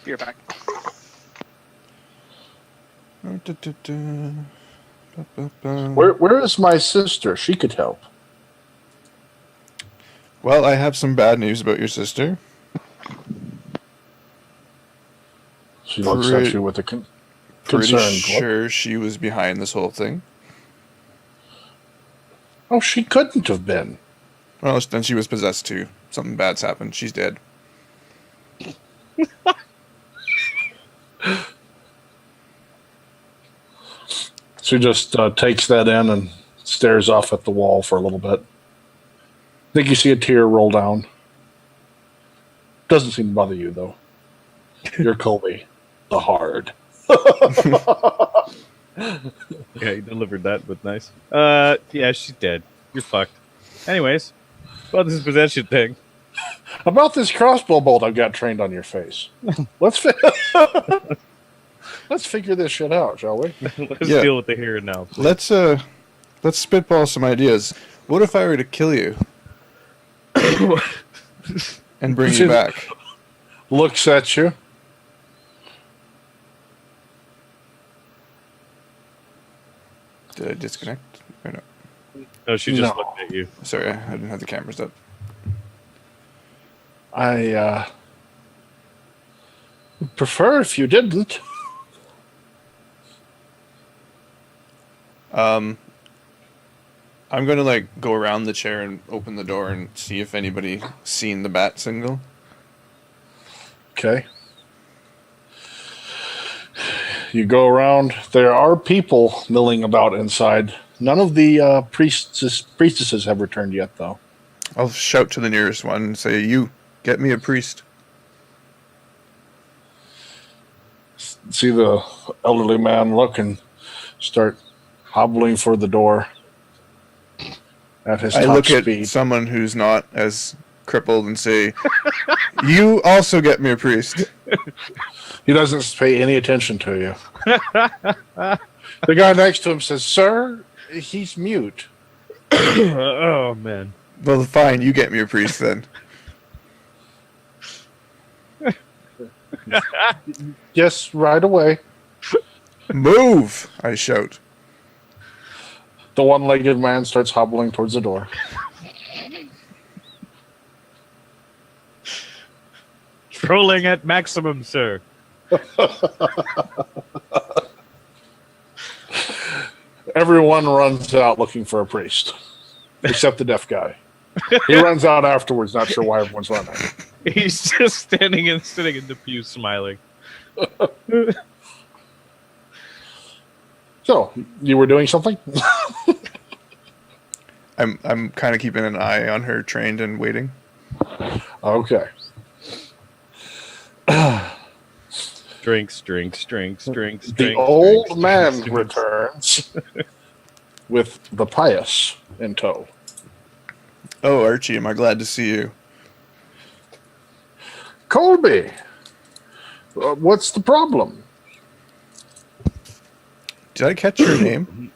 B: Be right back.
C: Where is my sister? She could help.
A: Well, I have some bad news about your sister.
C: She looks at you with a
A: Pretty
C: concerned look.
A: sure she was behind this whole thing.
C: Oh, she couldn't have been.
A: Well, then she was possessed too. Something bad's happened. She's dead.
C: She just takes that in and stares off at the wall for a little bit. I think you see a tear roll down. Doesn't seem to bother you, though. You're Colby, the hard.
D: Yeah, you delivered that, but nice. Yeah, she's dead. You're fucked. Anyways, about this possession thing.
C: About this crossbow bolt I've got trained on your face. Let's figure this shit out, shall we?
D: Let's
A: Yeah.
D: deal with the here and now.
A: Let's spitball some ideas. What if I were to kill you and bring you back?
C: Looks at you.
A: Did I disconnect? Or no?
D: No, she just
C: No.
D: looked at you.
A: Sorry, I didn't have the cameras up.
C: I would prefer if you didn't.
A: I'm gonna go around the chair and open the door and see if anybody seen the bat signal.
C: Okay. You go around. There are people milling about inside. None of the priestesses have returned yet, though.
A: I'll shout to the nearest one and say, "You, get me a priest."
C: See the elderly man look and start hobbling for the door at his
A: I
C: top
A: look at
C: speed.
A: someone who's not as crippled and say, "You also get me a priest."
C: He doesn't pay any attention to you. The guy next to him says, "Sir, he's mute."
D: Oh, man.
A: Well, fine, you get me a priest then.
C: Yes, right away.
A: Move! I shout.
C: The one-legged man starts hobbling towards the door.
D: Trolling at maximum, sir.
C: Everyone runs out looking for a priest, except the deaf guy. He runs out afterwards, not sure why everyone's running.
D: He's just sitting in the pew smiling.
C: So, you were doing something?
A: I'm kind of keeping an eye on her, trained and waiting.
C: Okay.
D: Drinks.
C: The old man returns with the pious in tow.
A: Oh, Archie, am I glad to see you?
C: Colby, what's the problem?
A: Did I catch her name?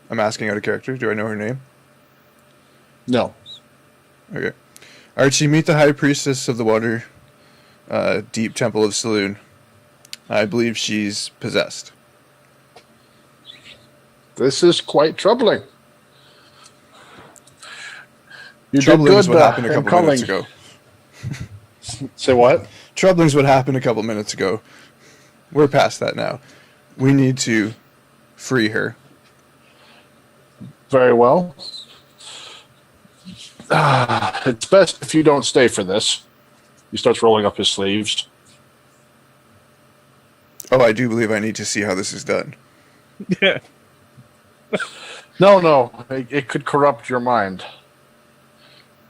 A: I'm asking out of character. Do I know her name?
C: No.
A: Okay. Archie, meet the High Priestess of the Water Deep Temple of Saloon. I believe she's possessed.
C: This is quite troubling. You
A: Troubling's
C: did good,
A: what happened a
C: in
A: couple minutes
C: calling.
A: ago.
C: Say what?
A: Troubling's what happened a couple minutes ago. We're past that now. We need to free her.
C: Very well. It's best if you don't stay for this. He starts rolling up his sleeves.
A: Oh, I do believe I need to see how this is done.
D: Yeah.
C: No. It could corrupt your mind.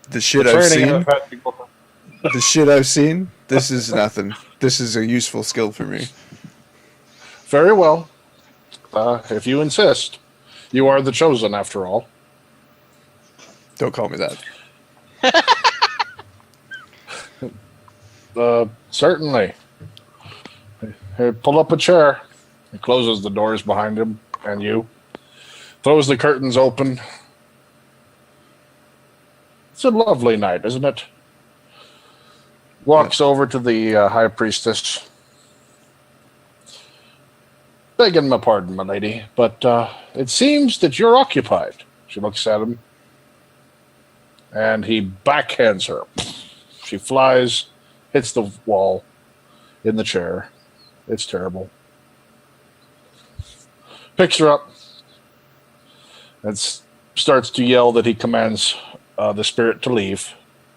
A: The shit
C: The
A: I've
C: training
A: seen,
C: I've had people-
A: the shit I've seen, this is nothing. This is a useful skill for me.
C: Very well. If you insist. You are the chosen, after all.
A: Don't call me that.
C: Certainly. Hey, pull up a chair. He closes the doors behind him and you. Throws the curtains open. It's a lovely night, isn't it? Walks over to the High Priestess. Begging my pardon, my lady, but it seems that you're occupied. She looks at him. And he backhands her. She flies, hits the wall in the chair. It's terrible. Picks her up and starts to yell that he commands the spirit to leave.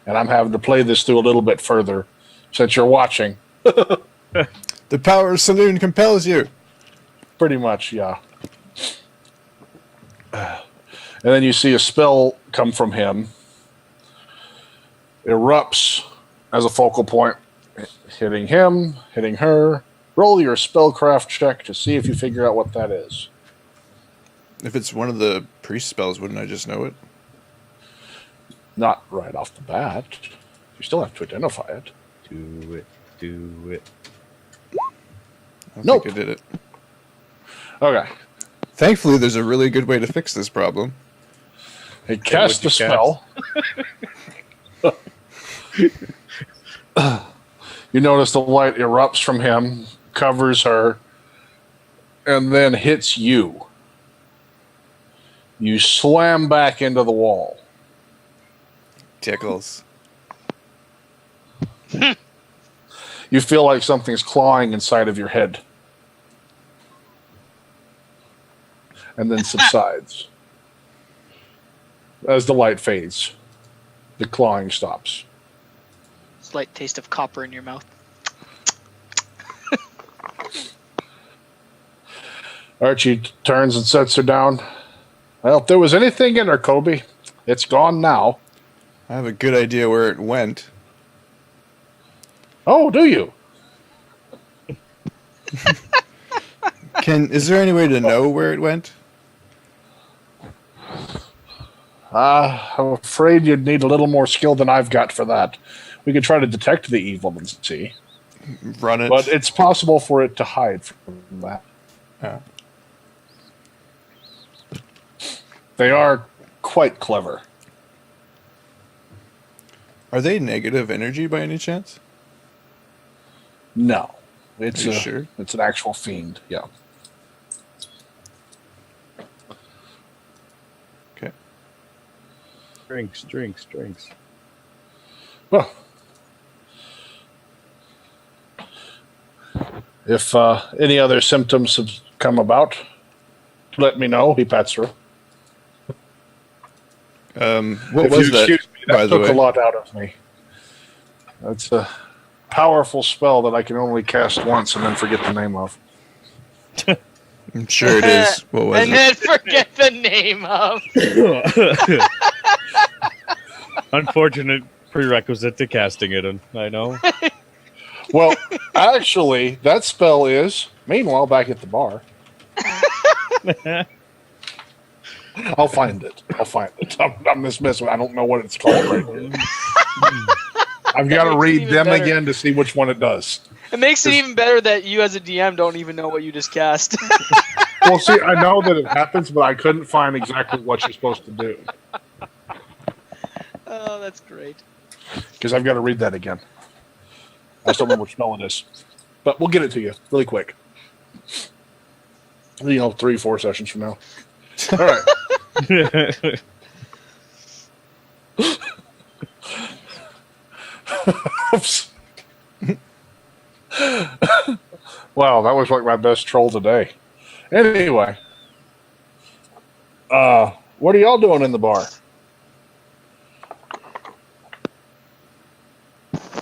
C: And I'm having to play this through a little bit further since you're watching.
A: The power of Saloon compels you.
C: Pretty much, yeah. And then you see a spell come from him. Erupts as a focal point, hitting him, hitting her. Roll your spellcraft check to see if you figure out what that is.
A: If it's one of the priest spells, wouldn't I just know it?
C: Not right off the bat. You still have to identify it.
D: Do it.
A: I
C: Nope.
A: think I did it.
C: Okay.
A: Thankfully, there's a really good way to fix this problem.
C: He cast the
D: what'd you
C: spell. You notice the light erupts from him, covers her, and then hits you. You slam back into the wall.
A: Tickles.
C: You feel like something's clawing inside of your head. And then subsides. As the light fades, the clawing stops.
B: Slight taste of copper in your mouth.
C: Archie turns and sets her down. Well, if there was anything in her, Colby, it's gone now.
A: I have a good idea where it went.
C: Oh, do you?
A: Is there any way to know where it went?
C: I'm afraid you'd need a little more skill than I've got for that. We could try to detect the evil and see.
A: Run it.
C: But it's possible for it to hide from that.
A: Yeah.
C: They are quite clever.
A: Are they negative energy by any chance?
C: No. It's
A: Are you sure?
C: It's an actual fiend. Yeah.
A: Okay.
D: Drinks.
C: Well, if any other symptoms have come about, let me know. He pats her.
A: What
C: If
A: was
C: you
A: that,
C: excuse me,
A: by
C: that
A: the
C: took
A: way?
C: a lot out of me. That's a powerful spell that I can only cast once and then forget the name of.
A: I'm sure it is. What was
B: And
A: it?
B: then forget the name of.
D: Unfortunate prerequisite to casting it, I know.
C: Well, actually, that spell is, meanwhile, back at the bar. I'll find it. I'm dismissing. I don't know what it's called right now. I've got to
B: makes it
C: read
B: even
C: them
B: better.
C: again to see which one it does.
B: It makes it even better that you as a DM don't even know what you just cast.
C: Well, see, I know that it happens, but I couldn't find exactly what you're supposed to do
B: Oh, that's great.
C: because I've got to read that again. I still don't know which spell it is, but we'll get it to you really quick. 3-4 sessions from now. All right. Oops. Wow, that was like my best troll today. Anyway, what are y'all doing in the bar?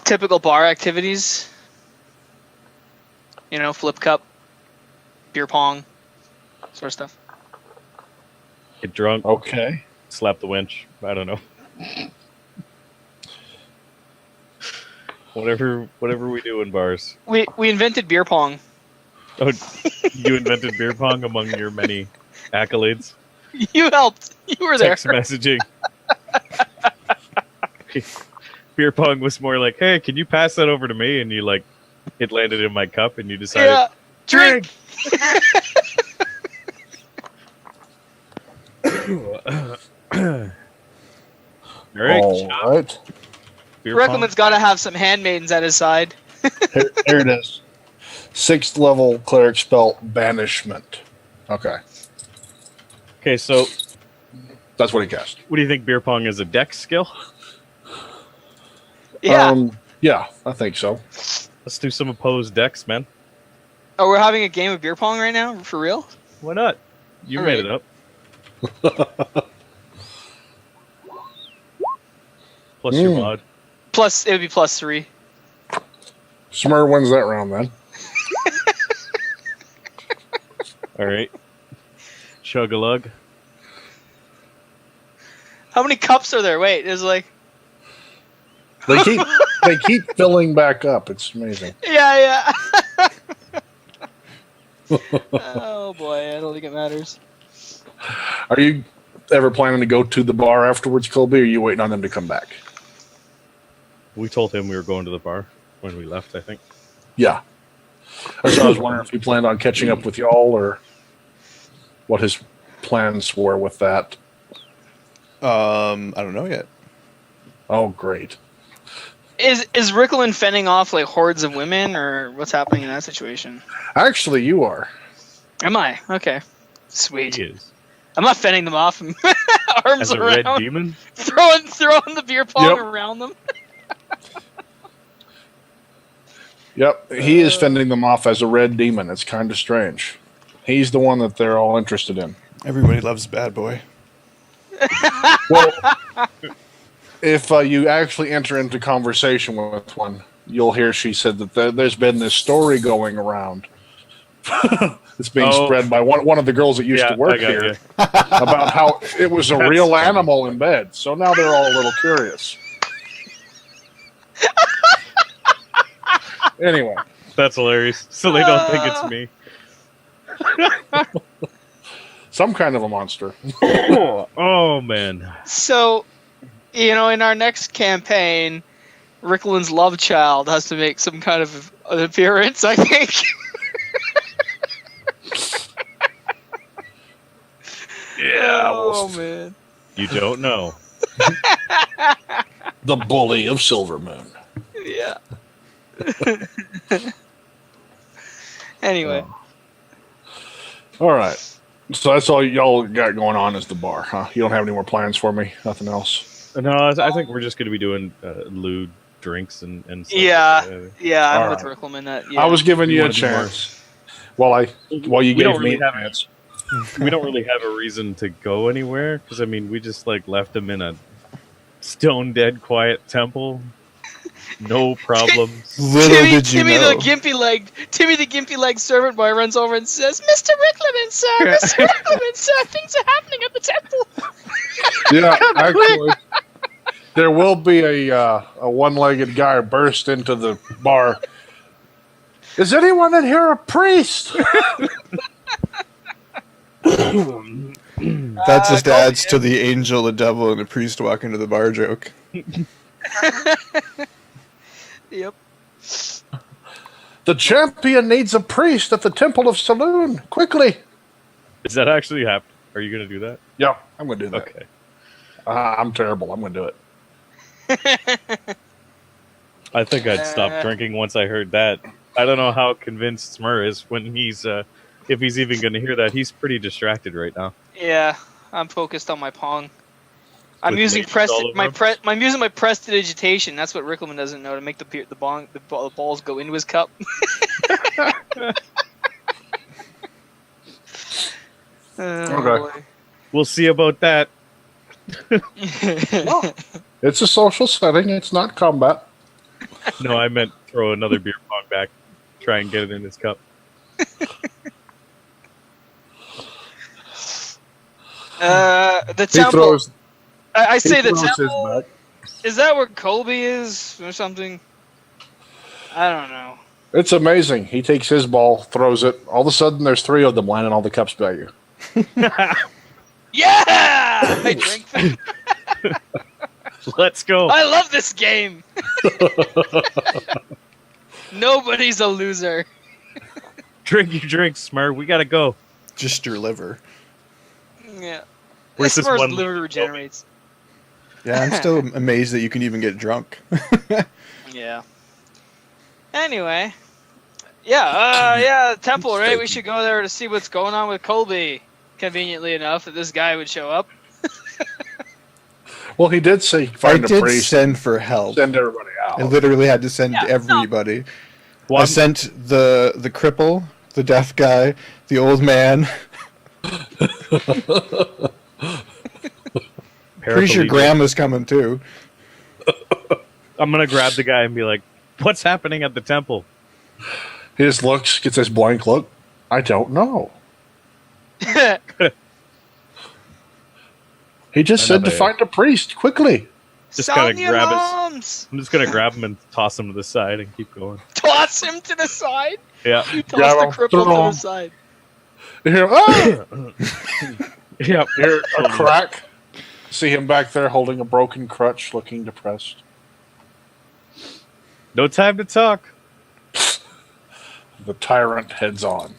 B: Typical bar activities. Flip cup, beer pong, sort of stuff.
D: Get drunk,
C: Okay.
D: slap the winch. I don't know. Whatever we do in bars.
B: We invented beer pong.
D: Oh, you invented beer pong among your many accolades.
B: You helped. You were there.
D: Text messaging. Beer pong was more like, hey, can you pass that over to me? And you it landed in my cup and you decided,
B: Yeah. Drink.
D: Eric,
C: All right.
D: beer pong?
B: Riclamin's got to have some handmaidens at his side.
C: Here it is. 6th level cleric spell banishment. Okay.
D: Okay, so
C: That's what he cast.
D: what do you think beer pong is a dex skill?
B: Yeah.
C: Yeah, I think so.
D: Let's do some opposed decks, man.
B: Oh, we're having a game of beer pong right now? For real?
D: Why not? You
B: All
D: made
B: right.
D: it up. Plus your mod.
B: Plus, it would be +3.
C: Smurrrrh wins that round then.
D: All right. Chug a lug.
B: How many cups are there? Wait, there's
C: They keep filling back up. It's amazing.
B: Yeah. Oh boy, I don't think it matters.
C: Are you ever planning to go to the bar afterwards, Colby, or are you waiting on them to come back?
D: We told him we were going to the bar when we left, I think.
C: Yeah. So I was wondering if he planned on catching up with y'all or what his plans were with that.
A: I don't know yet.
C: Oh, great.
B: Is Riclamin fending off hordes of women, or what's happening in that situation?
C: Actually, you are.
B: Am I? Okay. Sweet.
D: He is.
B: I'm not fending them off. Arms
D: As a
B: around.
D: red demon?
B: Throwing the beer pong
C: Yep.
B: around them.
C: Yep, he is fending them off as a red demon. It's kind of strange. He's the one that they're all interested in.
A: Everybody loves Bad Boy.
C: Well, if you actually enter into conversation with one, you'll hear she said that there's been this story going around. It's being spread by one of the girls that used to work here about how it was a real animal in bed. So now they're all a little curious. Anyway.
D: That's hilarious. So they don't think it's me.
C: Some kind of a monster.
D: Oh, man.
B: So, in our next campaign, Riclamin's love child has to make some kind of an appearance, I think.
C: Yeah.
B: Oh, man.
D: You don't know.
C: The bully of Silver Moon.
B: Yeah. Anyway.
C: All right. So that's all y'all got going on is the bar, huh? You don't have any more plans for me? Nothing else?
D: No, I think we're just going to be doing lewd drinks and stuff.
B: Yeah, I'm
C: All
B: with
C: right.
B: Riclamin. That yeah.
C: I was giving
D: You
C: you a
D: wanna do more?
C: chance. While you
D: We don't
C: gave me
D: really
C: a
D: have-
C: chance.
D: We don't really have a reason to go anywhere because I mean we just like left him in a stone dead quiet temple, no problems.
A: Little did you
B: Timmy
A: know.
B: the gimpy legged servant boy runs over and says, "Mr. Riclamin, sir, Mr. Riclamin, sir, things are happening at the temple."
C: Yeah, actually, there will be a one-legged guy burst into the bar. Is anyone in here a priest?
A: That just adds to the angel, the devil, and the priest walk into the bar joke.
B: Yep.
C: The champion needs a priest at the Temple of Saloon. Quickly.
D: Is that actually happening? Are you going to do that?
C: Yeah, I'm going to do that.
D: Okay.
C: I'm terrible. I'm going to do it.
D: I think I'd stop drinking once I heard that. I don't know how convinced Smurrrrh is when he's if he's even going to hear that. He's pretty distracted right now.
B: Yeah, I'm focused on my pong. I'm
D: With
B: using
D: lasers all over him?
B: I'm using my prestidigitation. That's what Riclamin doesn't know to make the balls go into his cup.
C: Okay.
D: We'll see about that.
C: It's a social setting. It's not combat.
D: No, I meant throw another beer pong back, try and get it in his cup.
B: The
C: He
B: temple.
C: throws.
B: I say
C: he
B: the
C: throws his
B: temple.
C: back.
B: Is that where Colby is or something? I don't know.
C: It's amazing. He takes his ball, throws it. All of a sudden, there's 3 of them landing all the cups by you.
B: Yeah! I drink.
D: Let's go.
B: I love this game. Nobody's a loser.
D: Drink your drinks, Smurrrrh. We gotta go.
A: Just your liver.
B: Yeah.
D: Where's
B: This
D: this one
B: liver regenerates.
A: Yeah, I'm still amazed that you can even get drunk.
B: Yeah. Anyway. Yeah, the temple, right? We should go there to see what's going on with Colby. Conveniently enough that this guy would show up.
C: Well, he did say
A: I
C: find a
A: did
C: priest.
A: send for help.
C: Send everybody out.
A: I literally had to send everybody.
D: Well,
A: I sent the cripple, the deaf guy, the old man. Pretty sure
D: paraplegic.
A: Grandma's coming too.
D: I'm gonna grab the guy and be like, "What's happening at the temple?"
C: He just looks, gets this blank look. I don't know. He just said to
D: Another-
C: find a priest quickly.
D: Just gotta
B: Sound your
D: grab his-
B: moms!
D: I'm just gonna grab him and toss him to the side and keep going.
B: Toss him to the side?
D: Yeah,
B: You toss
C: Grab
B: the
C: him,
B: cripple
C: throw
B: to the
C: him.
B: side.
C: You hear, ah!
D: yeah.
C: Hear a crack. See him back there holding a broken crutch, looking depressed.
D: No time to talk.
C: The tyrant heads on.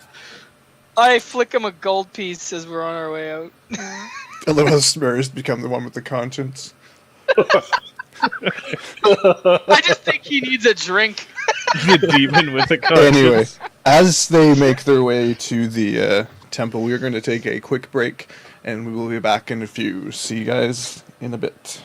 B: I flick him a gold piece as we're on our way out.
A: A little Smurrrr's become the one with the conscience.
B: I just think he needs a drink.
D: The demon with the conscience.
A: Anyway, as they make their way to the temple, we are going to take a quick break, and we will be back in a few. See you guys in a bit.